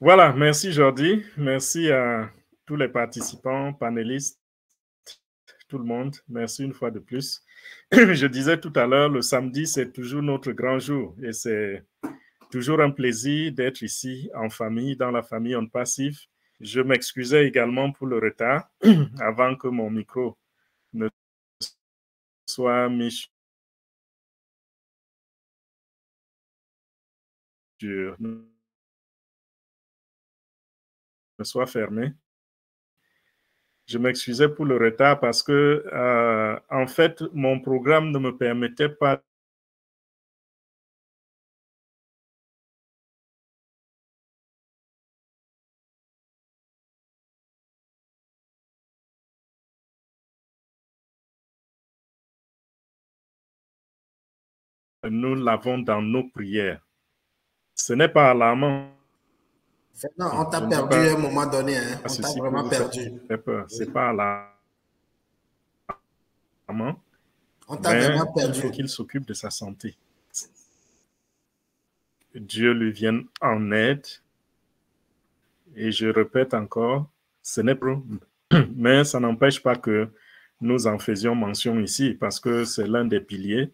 Voilà, merci Jordi. Merci à tous les participants, panélistes, tout le monde. Merci une fois de plus. Je disais tout à l'heure, le samedi, c'est toujours notre grand jour et c'est toujours un plaisir d'être ici en famille, dans la famille On Passif. Je m'excusais également pour le retard avant que mon micro ne soit mis sur, ne soit fermé. Je m'excusais pour le retard parce que, en fait, mon programme ne me permettait pas nous l'avons dans nos prières. Ce n'est pas alarmant. Non, on t'a perdu à un moment donné. Hein. On t'a vraiment perdu. C'est pas alarmant. On t'a Mais vraiment perdu. il faut qu'il s'occupe de sa santé. Dieu lui vienne en aide. Et je répète encore, ce n'est pas... Mais ça n'empêche pas que nous en faisions mention ici, parce que c'est l'un des piliers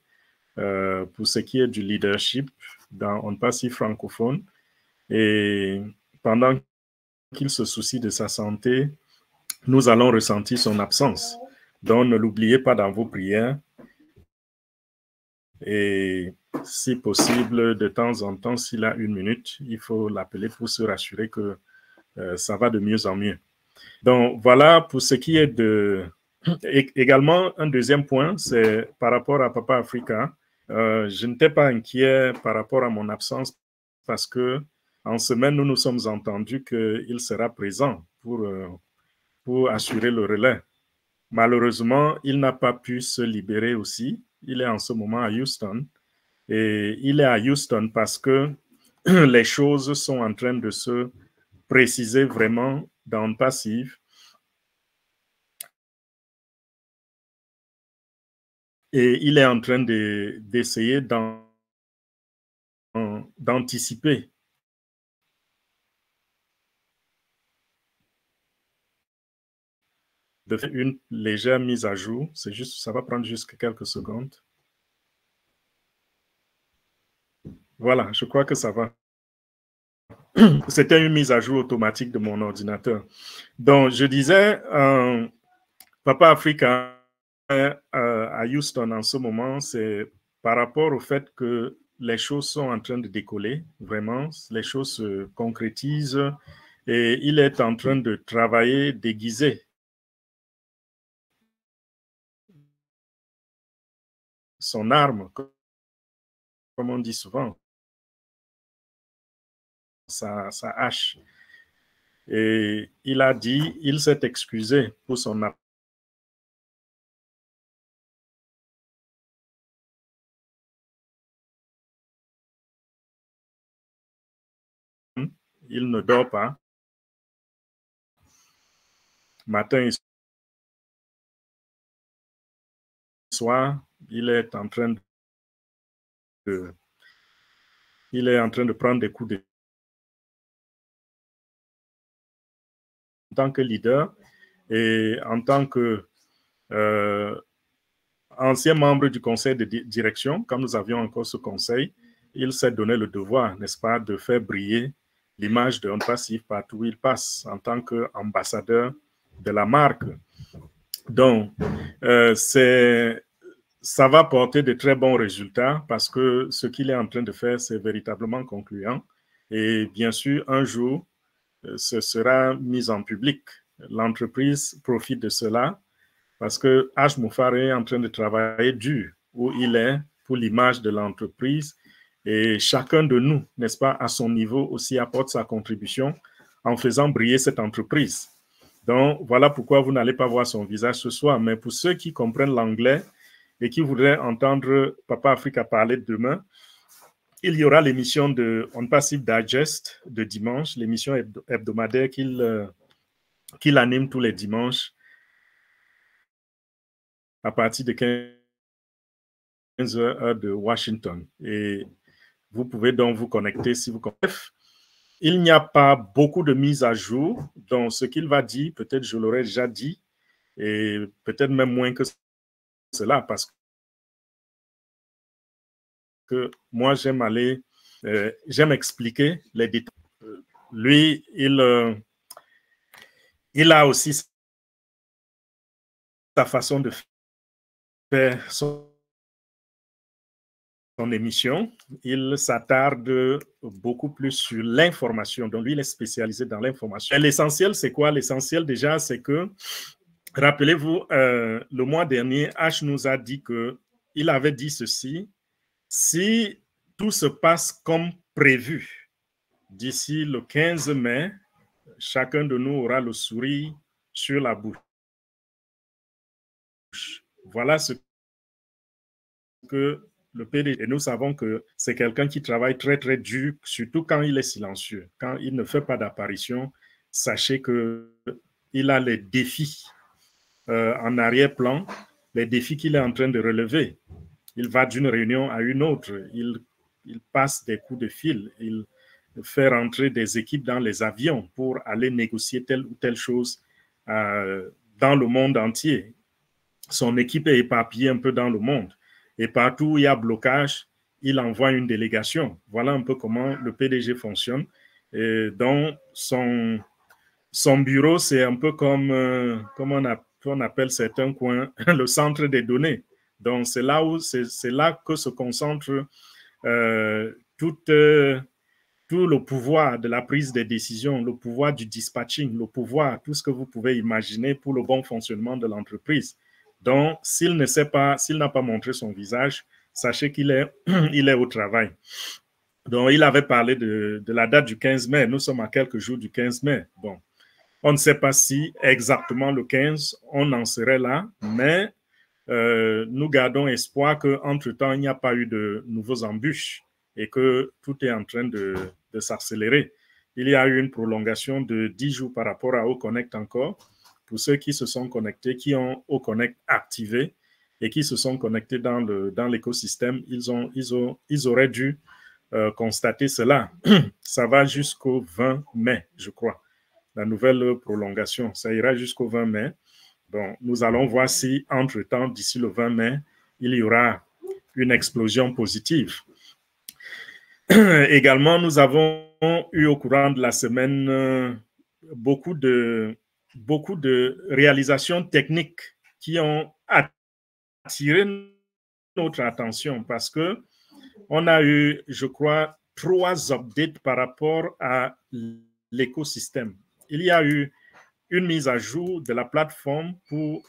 pour ce qui est du leadership dans On Passif francophone. Et pendant qu'il se soucie de sa santé, nous allons ressentir son absence. Donc, ne l'oubliez pas dans vos prières. Et si possible, de temps en temps, s'il a une minute, il faut l'appeler pour se rassurer que ça va de mieux en mieux. Donc, voilà pour ce qui est de... Également, un deuxième point, c'est par rapport à Papa Africa. Je n'étais pas inquiet par rapport à mon absence parce que en semaine, nous nous sommes entendus qu'il sera présent pour assurer le relais. Malheureusement, il n'a pas pu se libérer aussi. Il est en ce moment à Houston. Et il est à Houston parce que les choses sont en train de se préciser vraiment dans le passif. Et il est en train d'essayer d'anticiper de faire une légère mise à jour. C'est juste, ça va prendre juste quelques secondes. Voilà, je crois que ça va. C'était une mise à jour automatique de mon ordinateur. Donc, je disais, Papa Africa à Houston en ce moment, c'est par rapport au fait que les choses sont en train de décoller, vraiment, les choses se concrétisent et il est en train de travailler déguisé. Son arme, comme on dit souvent, sa hache. Et il a dit, il s'est excusé pour son absence. Il ne dort pas. Matin et soir, il est en train de prendre des coups en tant que leader et en tant que ancien membre du conseil de direction, quand nous avions encore ce conseil, il s'est donné le devoir, n'est-ce pas, de faire briller l'image de On Passif partout où il passe en tant qu'ambassadeur de la marque. Donc, ça va porter de très bons résultats parce que ce qu'il est en train de faire, c'est véritablement concluant. Et bien sûr, un jour, ce sera mis en public. L'entreprise profite de cela parce que H. Moufar est en train de travailler dur où il est pour l'image de l'entreprise et chacun de nous, n'est-ce pas, à son niveau aussi apporte sa contribution en faisant briller cette entreprise. Donc, voilà pourquoi vous n'allez pas voir son visage ce soir. Mais pour ceux qui comprennent l'anglais et qui voudraient entendre Papa Africa parler demain, il y aura l'émission de On Passif Digest de dimanche, l'émission hebdomadaire qu'il anime tous les dimanches à partir de 15h de Washington. Et vous pouvez donc vous connecter si vous connaissez. il n'y a pas beaucoup de mises à jour. Donc, ce qu'il va dire, peut-être je l'aurais déjà dit, et peut-être même moins que cela, parce que moi, j'aime expliquer les détails. Lui, il a aussi sa façon de faire son émission. Il s'attarde beaucoup plus sur l'information. Donc, lui, il est spécialisé dans l'information. L'essentiel, c'est quoi? L'essentiel, déjà, c'est que, rappelez-vous, le mois dernier, H nous a dit qu'il avait dit ceci: si tout se passe comme prévu, d'ici le 15 mai, chacun de nous aura le sourire sur la bouche. Voilà ce que le PDG, et nous savons que c'est quelqu'un qui travaille très, très dur, surtout quand il est silencieux. Quand il ne fait pas d'apparition, sachez qu'il a les défis en arrière-plan, les défis qu'il est en train de relever. Il va d'une réunion à une autre, il passe des coups de fil, il fait rentrer des équipes dans les avions pour aller négocier telle ou telle chose dans le monde entier. Son équipe est éparpillée un peu dans le monde. Et partout où il y a blocage, il envoie une délégation. Voilà un peu comment le PDG fonctionne. Et donc, son bureau, c'est un peu comme on appelle certains coins le centre des données. Donc, c'est là que se concentre tout le pouvoir de la prise des décisions, le pouvoir du dispatching, le pouvoir, tout ce que vous pouvez imaginer pour le bon fonctionnement de l'entreprise. Donc, s'il n'a pas montré son visage, sachez qu'il est au travail. Donc, il avait parlé de la date du 15 mai. Nous sommes à quelques jours du 15 mai. Bon, on ne sait pas si exactement le 15, on en serait là, mais nous gardons espoir qu'entre-temps, il n'y a pas eu de nouveaux embûches et que tout est en train de s'accélérer. Il y a eu une prolongation de 10 jours par rapport à OConnect encore. Pour ceux qui se sont connectés, qui ont OConnect activé et qui se sont connectés dans l'écosystème, ils auraient dû constater cela. Ça va jusqu'au 20 mai, je crois. La nouvelle prolongation, ça ira jusqu'au 20 mai. Bon, nous allons voir si, entre-temps, d'ici le 20 mai, il y aura une explosion positive. Également, nous avons eu au courant de la semaine beaucoup de réalisations techniques qui ont attiré notre attention parce que on a eu, je crois, 3 updates par rapport à l'écosystème. Il y a eu une mise à jour de la plateforme pour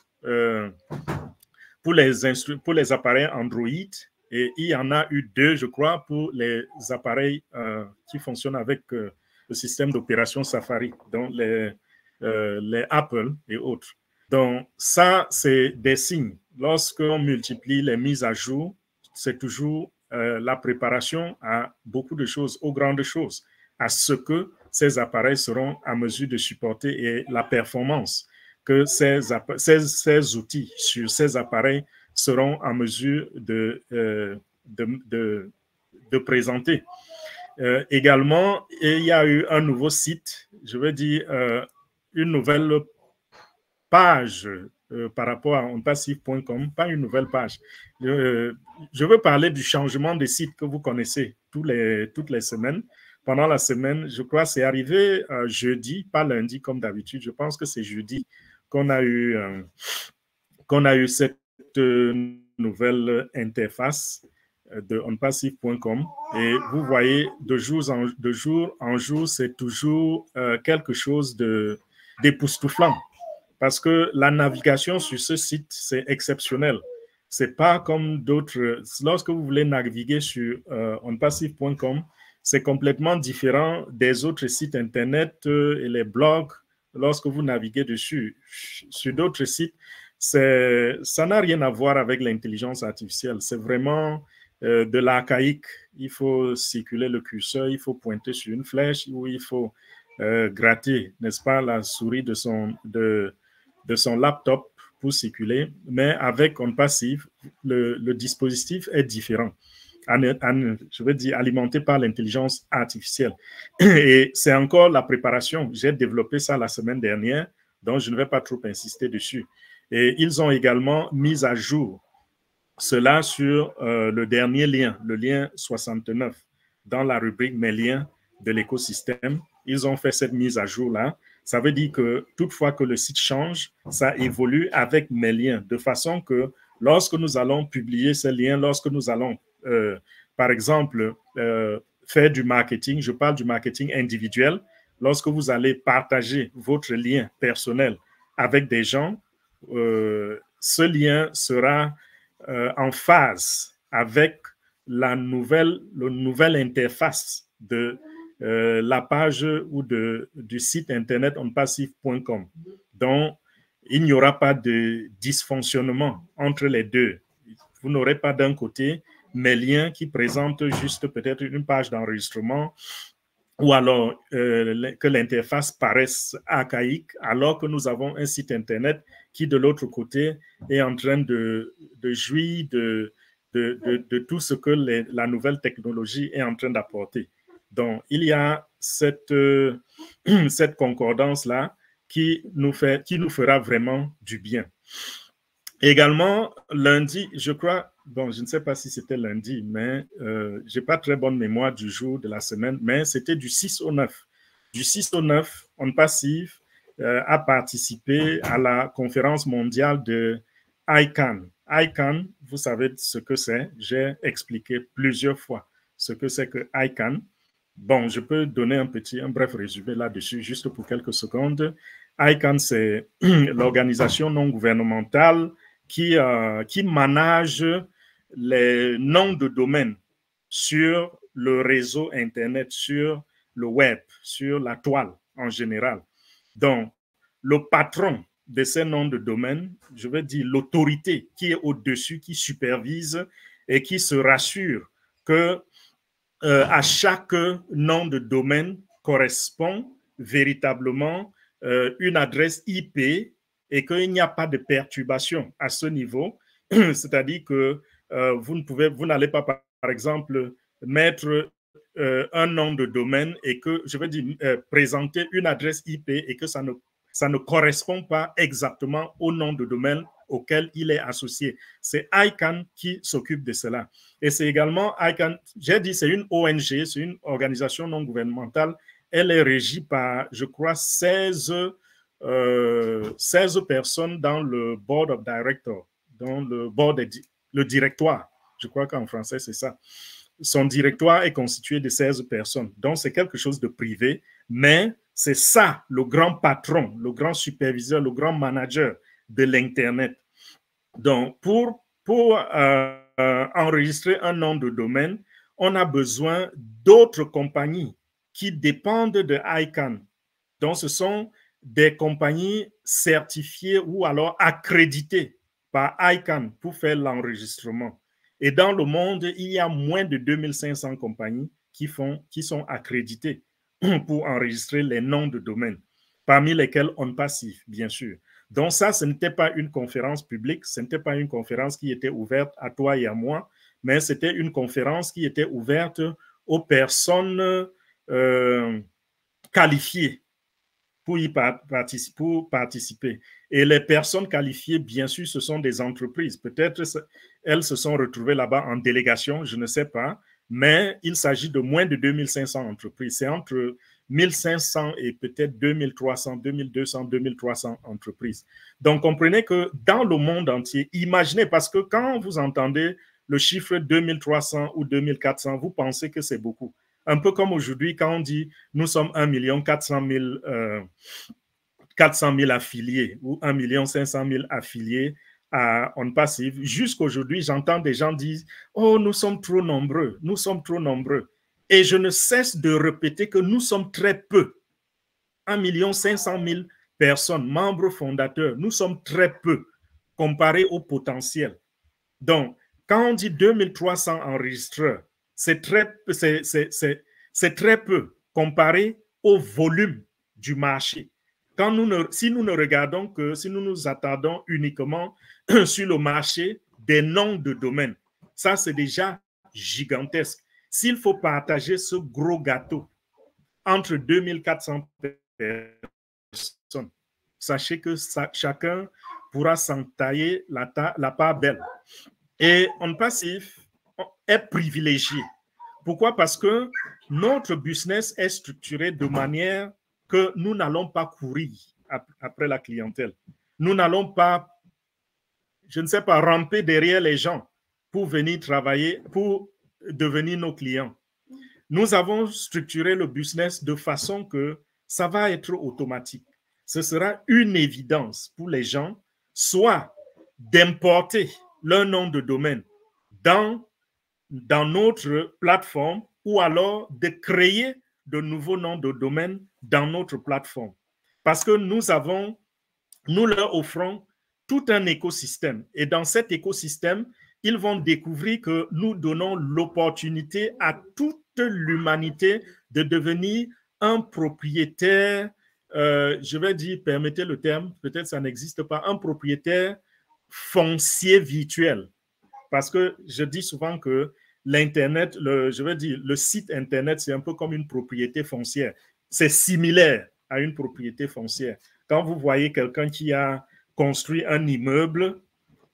les appareils Android et il y en a eu 2, je crois, pour les appareils qui fonctionnent avec le système d'opération Safari, donc les Apple et autres. Donc, ça, c'est des signes. Lorsqu'on multiplie les mises à jour, c'est toujours la préparation à beaucoup de choses, aux grandes choses, à ce que ces appareils seront à mesure de supporter et la performance que ces outils sur ces appareils seront en mesure de présenter. Également, il y a eu un nouveau site, je veux dire, une nouvelle page par rapport à onpassif.com, pas une nouvelle page. Je veux parler du changement de site que vous connaissez toutes les semaines. Pendant la semaine, je crois que c'est arrivé jeudi, pas lundi comme d'habitude. Je pense que c'est jeudi qu'on a eu cette nouvelle interface de onpassif.com. Et vous voyez, de jour en jour, c'est toujours quelque chose d'époustouflant. Parce que la navigation sur ce site, c'est exceptionnel. C'est pas comme d'autres. Lorsque vous voulez naviguer sur onpassif.com, c'est complètement différent des autres sites Internet et les blogs lorsque vous naviguez dessus. Sur d'autres sites, ça n'a rien à voir avec l'intelligence artificielle. C'est vraiment de l'archaïque. Il faut circuler le curseur, il faut pointer sur une flèche ou il faut gratter, n'est-ce pas, la souris de son laptop pour circuler. Mais avec OnPassive, le dispositif est différent. je veux dire, alimentés par l'intelligence artificielle. Et c'est encore la préparation. J'ai développé ça la semaine dernière, donc je ne vais pas trop insister dessus. Et ils ont également mis à jour cela sur le dernier lien, le lien 69, dans la rubrique Mes liens de l'écosystème. Ils ont fait cette mise à jour-là. Ça veut dire que toutefois que le site change, ça évolue avec mes liens, de façon que lorsque nous allons publier ces liens, lorsque nous allons, par exemple, faire du marketing, je parle du marketing individuel, lorsque vous allez partager votre lien personnel avec des gens, ce lien sera en phase avec la nouvelle interface de la page ou du site internet onpassive.com. Donc, il n'y aura pas de dysfonctionnement entre les deux. Vous n'aurez pas d'un côté mes liens qui présentent juste peut-être une page d'enregistrement ou alors que l'interface paraisse archaïque, alors que nous avons un site internet qui, de l'autre côté, est en train de jouir de tout ce que la nouvelle technologie est en train d'apporter. Donc, il y a cette concordance-là qui nous fera vraiment du bien. Également, lundi, je crois, bon, je ne sais pas si c'était lundi, mais je n'ai pas très bonne mémoire du jour de la semaine, mais c'était du 6 au 9. Du 6 au 9, OnPassive a participé à la conférence mondiale de ICANN. ICANN, vous savez ce que c'est, j'ai expliqué plusieurs fois ce que c'est que ICANN. Bon, je peux donner un bref résumé là-dessus, juste pour quelques secondes. ICANN, c'est l'organisation non gouvernementale qui manage les noms de domaine sur le réseau Internet, sur le web, sur la toile en général. Donc, le patron de ces noms de domaine, je veux dire l'autorité qui est au-dessus, qui supervise et qui se rassure que à chaque nom de domaine correspond véritablement une adresse IP et qu'il n'y a pas de perturbation à ce niveau. C'est-à-dire que vous n'allez pas, par exemple, mettre un nom de domaine et que, je veux dire, présenter une adresse IP et que ça ne correspond pas exactement au nom de domaine auquel il est associé. C'est ICANN qui s'occupe de cela. Et c'est également ICANN, j'ai dit, c'est une ONG, c'est une organisation non gouvernementale. Elle est régie par, je crois, 16 personnes dans le board of directors, dans le directoire. Je crois qu'en français, c'est ça. Son directoire est constitué de 16 personnes. Donc, c'est quelque chose de privé, mais c'est ça, le grand patron, le grand superviseur, le grand manager de l'Internet. Donc, pour enregistrer un nom de domaine, on a besoin d'autres compagnies qui dépendent de ICANN. Donc, ce sont des compagnies certifiées ou alors accréditées par ICANN pour faire l'enregistrement. Et dans le monde, il y a moins de 2500 compagnies qui sont accréditées pour enregistrer les noms de domaine, parmi lesquels OnPassive, bien sûr. Donc ça, ce n'était pas une conférence publique, ce n'était pas une conférence qui était ouverte à toi et à moi, mais c'était une conférence qui était ouverte aux personnes qualifiées pour participer. Et les personnes qualifiées, bien sûr, ce sont des entreprises. Peut-être elles se sont retrouvées là-bas en délégation, je ne sais pas, mais il s'agit de moins de 2500 entreprises. C'est entre 1500 et peut-être 2300, 2200, 2300 entreprises. Donc, comprenez que dans le monde entier, imaginez, parce que quand vous entendez le chiffre 2300 ou 2400, vous pensez que c'est beaucoup. Un peu comme aujourd'hui, quand on dit nous sommes 1 400 000 affiliés ou 1 500 000 affiliés à OnPassive. Jusqu'aujourd'hui, j'entends des gens dire « Oh, nous sommes trop nombreux, nous sommes trop nombreux ». Et je ne cesse de répéter que nous sommes très peu. 1 500 000 personnes, membres fondateurs, nous sommes très peu comparés au potentiel. Donc, quand on dit 2300 enregistreurs, c'est très peu comparé au volume du marché. Si nous nous attardons uniquement sur le marché des noms de domaine, ça c'est déjà gigantesque. S'il faut partager ce gros gâteau entre 2400 personnes, sachez que chacun pourra s'en tailler la part belle. Et On Passif est privilégié. Pourquoi? Parce que notre business est structuré de manière que nous n'allons pas courir après la clientèle. Nous n'allons pas, je ne sais pas, ramper derrière les gens pour venir travailler, pour devenir nos clients. Nous avons structuré le business de façon que ça va être automatique. Ce sera une évidence pour les gens, soit d'importer leur nom de domaine dans notre plateforme, ou alors de créer de nouveaux noms de domaine dans notre plateforme. Parce que nous leur offrons tout un écosystème. Et dans cet écosystème, ils vont découvrir que nous donnons l'opportunité à toute l'humanité de devenir un propriétaire, je vais dire, permettez le terme, peut-être ça n'existe pas, un propriétaire foncier virtuel. Parce que je dis souvent que l'Internet, je veux dire, le site Internet, c'est un peu comme une propriété foncière. C'est similaire à une propriété foncière. Quand vous voyez quelqu'un qui a construit un immeuble,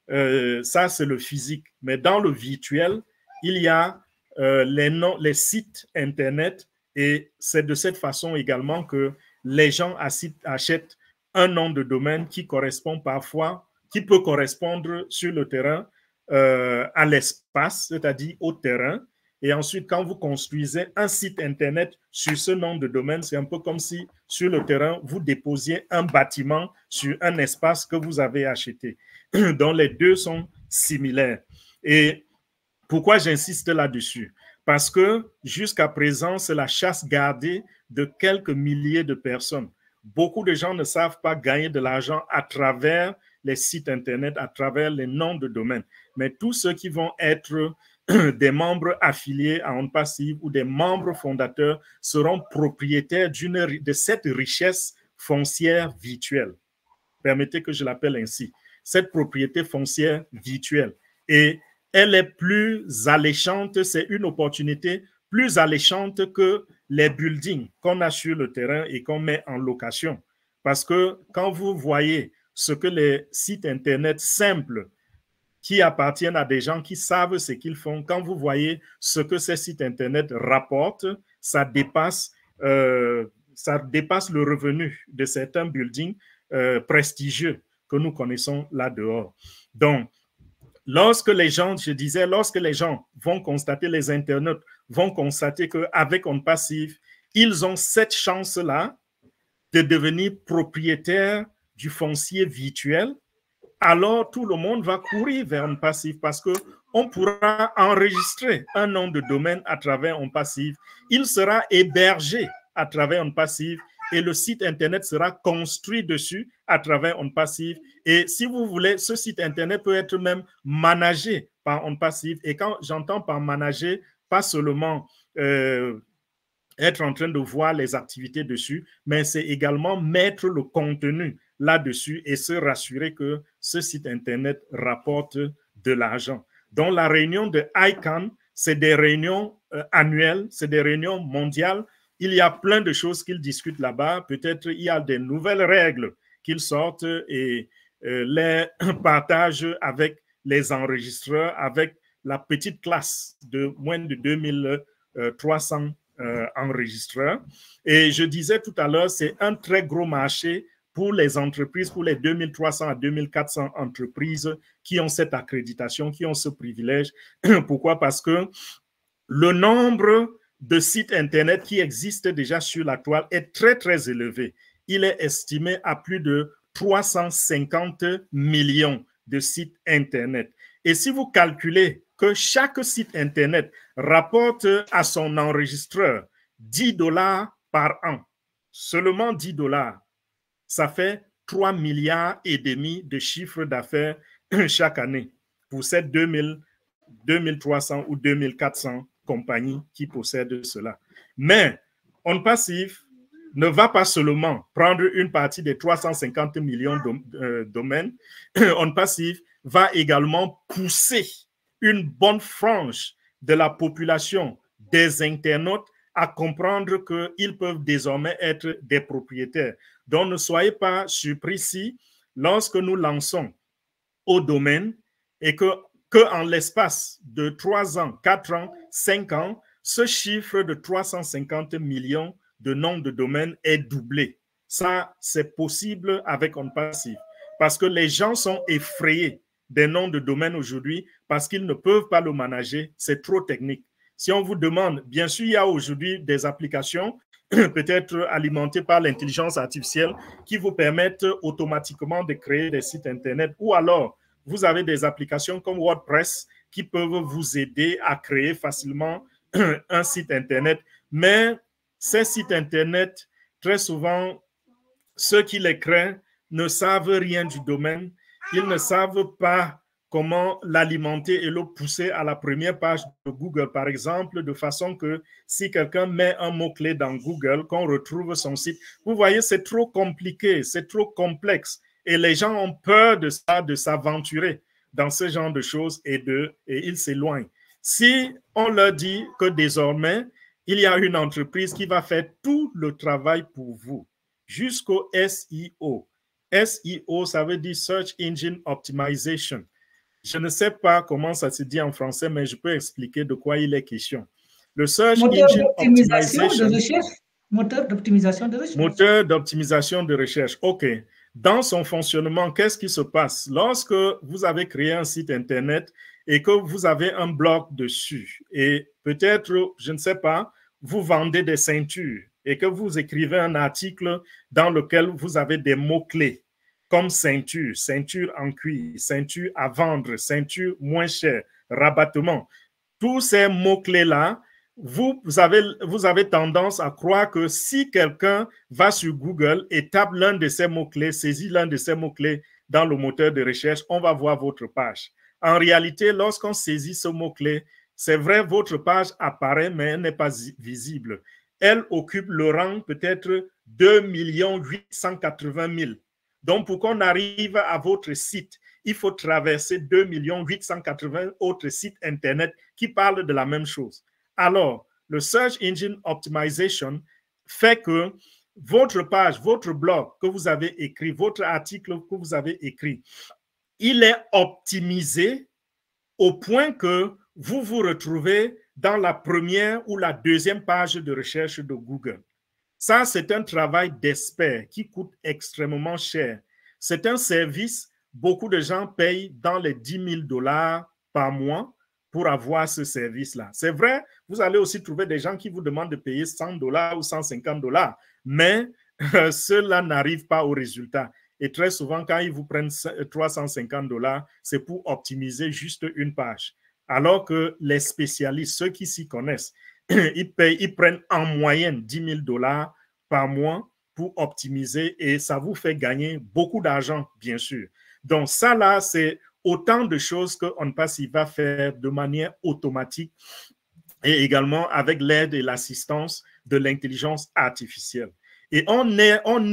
ça, c'est le physique. Mais dans le virtuel, il y a les sites Internet, et c'est de cette façon également que les gens achètent un nom de domaine qui correspond parfois, qui peut correspondre sur le terrain à l'espace, c'est-à-dire au terrain. Et ensuite, quand vous construisez un site Internet sur ce nom de domaine, c'est un peu comme si sur le terrain, vous déposiez un bâtiment sur un espace que vous avez acheté. Donc, les deux sont similaires. Et pourquoi j'insiste là-dessus? Parce que jusqu'à présent, c'est la chasse gardée de quelques milliers de personnes. Beaucoup de gens ne savent pas gagner de l'argent à travers les sites Internet, à travers les noms de domaine. Mais tous ceux qui vont être des membres affiliés à On Passive ou des membres fondateurs seront propriétaires de cette richesse foncière virtuelle. Permettez que je l'appelle ainsi. Cette propriété foncière virtuelle. Et elle est plus alléchante, c'est une opportunité plus alléchante que les buildings qu'on a sur le terrain et qu'on met en location. Parce que quand vous voyez ce que les sites Internet simples qui appartiennent à des gens qui savent ce qu'ils font, quand vous voyez ce que ces sites Internet rapportent, ça dépasse le revenu de certains buildings prestigieux que nous connaissons là dehors. Donc, lorsque les gens vont constater, les internautes vont constater qu'avec On Passive, ils ont cette chance-là de devenir propriétaires du foncier virtuel, alors tout le monde va courir vers On Passive parce qu'on pourra enregistrer un nom de domaine à travers On Passive. Il sera hébergé à travers On Passive et le site Internet sera construit dessus à travers On Passive. Et si vous voulez, ce site Internet peut être même managé par On Passive. Et quand j'entends par manager, pas seulement être en train de voir les activités dessus, mais c'est également mettre le contenu là-dessus et se rassurer que ce site Internet rapporte de l'argent. Donc, la réunion de ICANN, c'est des réunions annuelles, c'est des réunions mondiales. Il y a plein de choses qu'ils discutent là-bas. Peut-être il y a des nouvelles règles qu'ils sortent et les partagent avec les enregistreurs, avec la petite classe de moins de 2300 enregistreurs. Et je disais tout à l'heure, c'est un très gros marché pour les entreprises, pour les 2300 à 2400 entreprises qui ont cette accréditation, qui ont ce privilège. Pourquoi? Parce que le nombre de sites Internet qui existent déjà sur la toile est très, très élevé. Il est estimé à plus de 350 millions de sites Internet. Et si vous calculez que chaque site Internet rapporte à son enregistreur $10 par an, seulement $10, ça fait 3,5 milliards de chiffre d'affaires chaque année pour ces 2300 ou 2400 compagnies qui possèdent cela. Mais On Passive ne va pas seulement prendre une partie des 350 millions de domaines. On Passive va également pousser une bonne frange de la population des internautes à comprendre qu'ils peuvent désormais être des propriétaires. Donc, ne soyez pas surpris si, lorsque nous lançons au domaine et que en l'espace de 3 ans, 4 ans, 5 ans, ce chiffre de 350 millions de noms de domaine est doublé. Ça, c'est possible avec OnPassive parce que les gens sont effrayés des noms de domaine aujourd'hui parce qu'ils ne peuvent pas le manager, c'est trop technique. Si on vous demande, bien sûr, il y a aujourd'hui des applications peut-être alimentées par l'intelligence artificielle qui vous permettent automatiquement de créer des sites Internet ou alors vous avez des applications comme WordPress qui peuvent vous aider à créer facilement un site Internet. Mais ces sites Internet, très souvent, ceux qui les créent ne savent rien du domaine. Ils ne savent pas comment l'alimenter et le pousser à la première page de Google, par exemple, de façon que si quelqu'un met un mot-clé dans Google, qu'on retrouve son site. Vous voyez, c'est trop compliqué, c'est trop complexe. Et les gens ont peur de ça, de s'aventurer dans ce genre de choses et ils s'éloignent. Si on leur dit que désormais, il y a une entreprise qui va faire tout le travail pour vous, jusqu'au SEO. SEO, ça veut dire Search Engine Optimization. Je ne sais pas comment ça se dit en français, mais je peux expliquer de quoi il est question. Le Search Engine Optimization. Moteur d'optimisation de recherche. Moteur d'optimisation de recherche. OK. Dans son fonctionnement, qu'est-ce qui se passe? Lorsque vous avez créé un site Internet et que vous avez un blog dessus, et peut-être, je ne sais pas, vous vendez des ceintures et que vous écrivez un article dans lequel vous avez des mots-clés comme ceinture, ceinture en cuir, ceinture à vendre, ceinture moins chère, rabattement. Tous ces mots-clés-là, vous avez tendance à croire que si quelqu'un va sur Google et tape l'un de ces mots-clés, saisit l'un de ces mots-clés dans le moteur de recherche, on va voir votre page. En réalité, lorsqu'on saisit ce mot-clé, c'est vrai, votre page apparaît, mais elle n'est pas visible. Elle occupe le rang peut-être 2 880 000. Donc, pour qu'on arrive à votre site, il faut traverser 2 880 000 autres sites Internet qui parlent de la même chose. Alors, le Search Engine Optimization fait que votre page, votre blog que vous avez écrit, votre article que vous avez écrit, il est optimisé au point que vous vous retrouvez dans la première ou la deuxième page de recherche de Google. Ça, c'est un travail d'expert qui coûte extrêmement cher. C'est un service, beaucoup de gens payent dans les 10 000 $ par mois pour avoir ce service-là. C'est vrai, vous allez aussi trouver des gens qui vous demandent de payer 100 $ ou 150 $, mais ceux-là n'arrivent pas au résultat. Et très souvent, quand ils vous prennent 350 $, c'est pour optimiser juste une page. Alors que les spécialistes, ceux qui s'y connaissent, ils prennent en moyenne 10 000 $ par mois pour optimiser et ça vous fait gagner beaucoup d'argent, bien sûr. Donc ça là, c'est autant de choses que OnPassive va faire de manière automatique et également avec l'aide et l'assistance de l'intelligence artificielle. Et on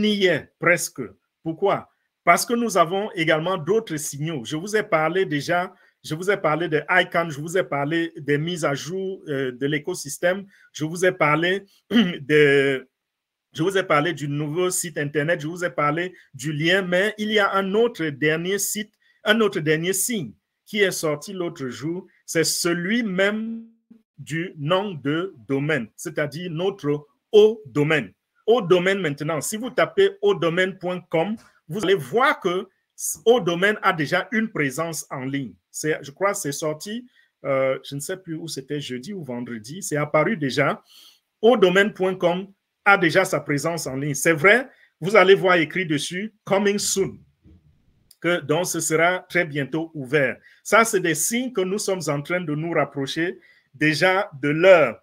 y est presque. Pourquoi? Parce que nous avons également d'autres signaux. Je vous ai parlé déjà, je vous ai parlé de ICANN, je vous ai parlé des mises à jour de l'écosystème, je vous ai parlé du nouveau site Internet, je vous ai parlé du lien, mais il y a un autre dernier site, un autre dernier signe qui est sorti l'autre jour, c'est celui même du nom de domaine, c'est-à-dire notre haut domaine. Haut domaine maintenant, si vous tapez hautdomaine.com, vous allez voir que haut domaine a déjà une présence en ligne. Je crois que c'est sorti, je ne sais plus où c'était, jeudi ou vendredi, c'est apparu déjà. Hautdomaine.com a déjà sa présence en ligne. C'est vrai, vous allez voir écrit dessus « Coming soon », donc ce sera très bientôt ouvert. Ça, c'est des signes que nous sommes en train de nous rapprocher déjà de l'heure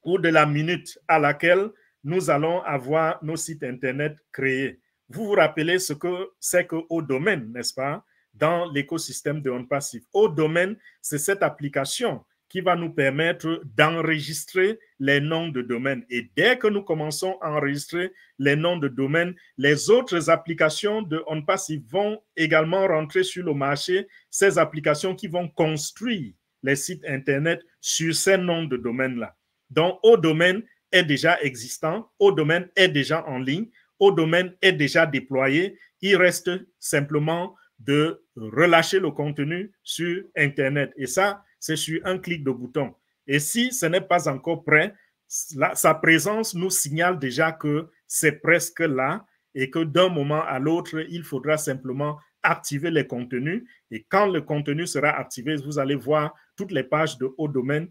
ou de la minute à laquelle nous allons avoir nos sites Internet créés. Vous vous rappelez ce que c'est que Haut Domaine, n'est-ce pas, dans l'écosystème de OnPassive. Haut Domaine, c'est cette application qui va nous permettre d'enregistrer les noms de domaine. Et dès que nous commençons à enregistrer les noms de domaine, les autres applications de OnPassive vont également rentrer sur le marché, ces applications qui vont construire les sites Internet sur ces noms de domaines-là. Donc, au domaine est déjà existant, au domaine est déjà en ligne, au domaine est déjà déployé. Il reste simplement de relâcher le contenu sur Internet. Et ça, c'est sur un clic de bouton. Et si ce n'est pas encore prêt, sa présence nous signale déjà que c'est presque là et que d'un moment à l'autre, il faudra simplement activer les contenus. Et quand le contenu sera activé, vous allez voir toutes les pages de haut domaine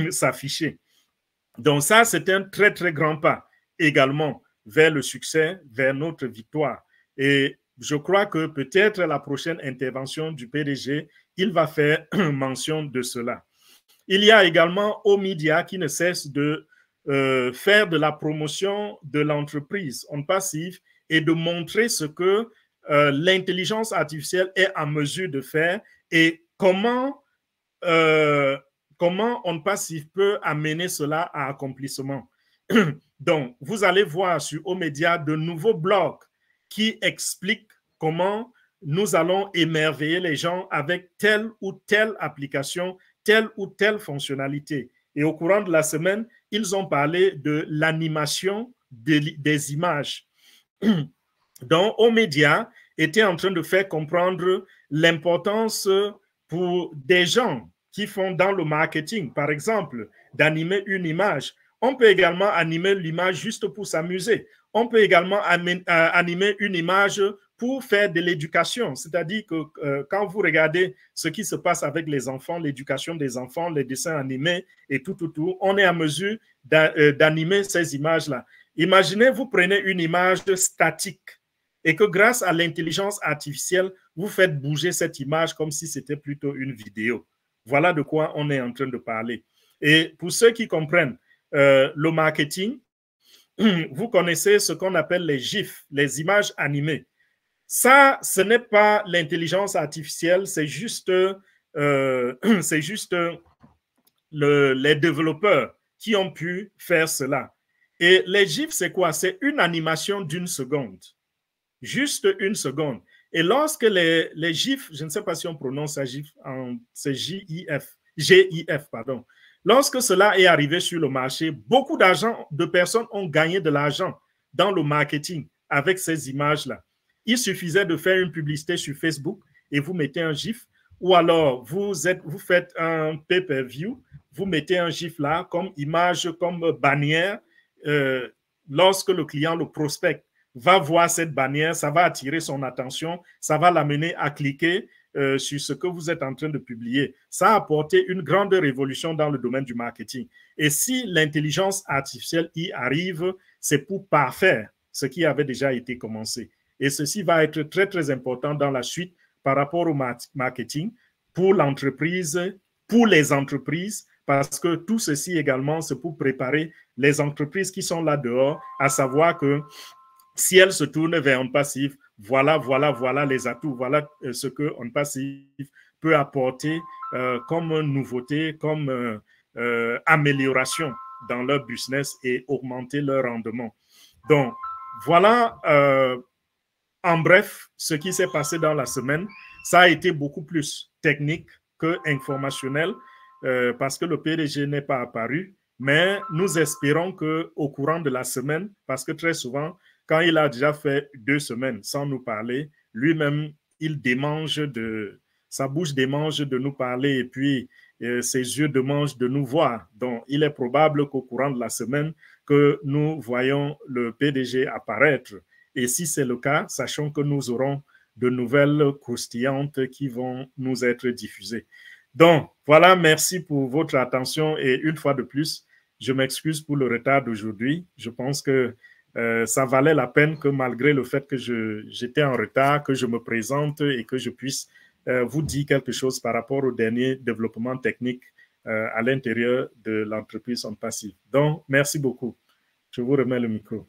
s'afficher. Donc ça, c'est un très, très grand pas également vers le succès, vers notre victoire. Et je crois que peut-être la prochaine intervention du PDG, il va faire mention de cela. Il y a également Omidia qui ne cesse de faire de la promotion de l'entreprise On Passive et de montrer ce que l'intelligence artificielle est en mesure de faire et comment On Passive peut amener cela à accomplissement. Donc, vous allez voir sur Omedia de nouveaux blogs qui expliquent comment nous allons émerveiller les gens avec telle ou telle application, telle ou telle fonctionnalité. Et au courant de la semaine, ils ont parlé de l'animation des images. Donc, Omedia était en train de faire comprendre l'importance pour des gens qui font dans le marketing, par exemple, d'animer une image. On peut également animer l'image juste pour s'amuser. On peut également animer une image pour faire de l'éducation. C'est-à-dire que quand vous regardez ce qui se passe avec les enfants, l'éducation des enfants, les dessins animés et tout, on est en mesure d'animer ces images-là. Imaginez, vous prenez une image statique et que grâce à l'intelligence artificielle, vous faites bouger cette image comme si c'était plutôt une vidéo. Voilà de quoi on est en train de parler. Et pour ceux qui comprennent le marketing, vous connaissez ce qu'on appelle les GIFs, les images animées. Ça, ce n'est pas l'intelligence artificielle, c'est juste les développeurs qui ont pu faire cela. Et les GIFs, c'est quoi? C'est une animation d'une seconde. Juste une seconde. Et lorsque les GIFs, je ne sais pas si on prononce ça GIF, c'est GIF, pardon. Lorsque cela est arrivé sur le marché, beaucoup de personnes ont gagné de l'argent dans le marketing avec ces images-là. Il suffisait de faire une publicité sur Facebook et vous mettez un GIF, ou alors vous faites un pay-per-view, vous mettez un GIF là comme image, comme bannière. Lorsque le client, le prospect, va voir cette bannière, ça va attirer son attention, ça va l'amener à cliquer sur ce que vous êtes en train de publier. Ça a apporté une grande révolution dans le domaine du marketing. Et si l'intelligence artificielle y arrive, c'est pour parfaire ce qui avait déjà été commencé. Et ceci va être très, très important dans la suite par rapport au marketing pour l'entreprise, pour les entreprises, parce que tout ceci également, c'est pour préparer les entreprises qui sont là dehors, à savoir que si elles se tournent vers On Passive, voilà les atouts, voilà ce que On Passive peut apporter comme nouveauté, comme amélioration dans leur business et augmenter leur rendement. Donc, voilà en bref ce qui s'est passé dans la semaine. Ça a été beaucoup plus technique que informationnel parce que le PDG n'est pas apparu, mais nous espérons qu'au courant de la semaine, parce que très souvent, quand il a déjà fait 2 semaines sans nous parler, lui-même, sa bouche démange de nous parler et puis ses yeux demandent de nous voir. Donc, il est probable qu'au courant de la semaine, que nous voyons le PDG apparaître. Et si c'est le cas, sachons que nous aurons de nouvelles croustillantes qui vont nous être diffusées. Donc, voilà, merci pour votre attention et une fois de plus, je m'excuse pour le retard d'aujourd'hui. Je pense que ça valait la peine que malgré le fait que j'étais en retard, que je me présente et que je puisse vous dire quelque chose par rapport au dernier développement technique à l'intérieur de l'entreprise On Passive. Donc, merci beaucoup. Je vous remets le micro.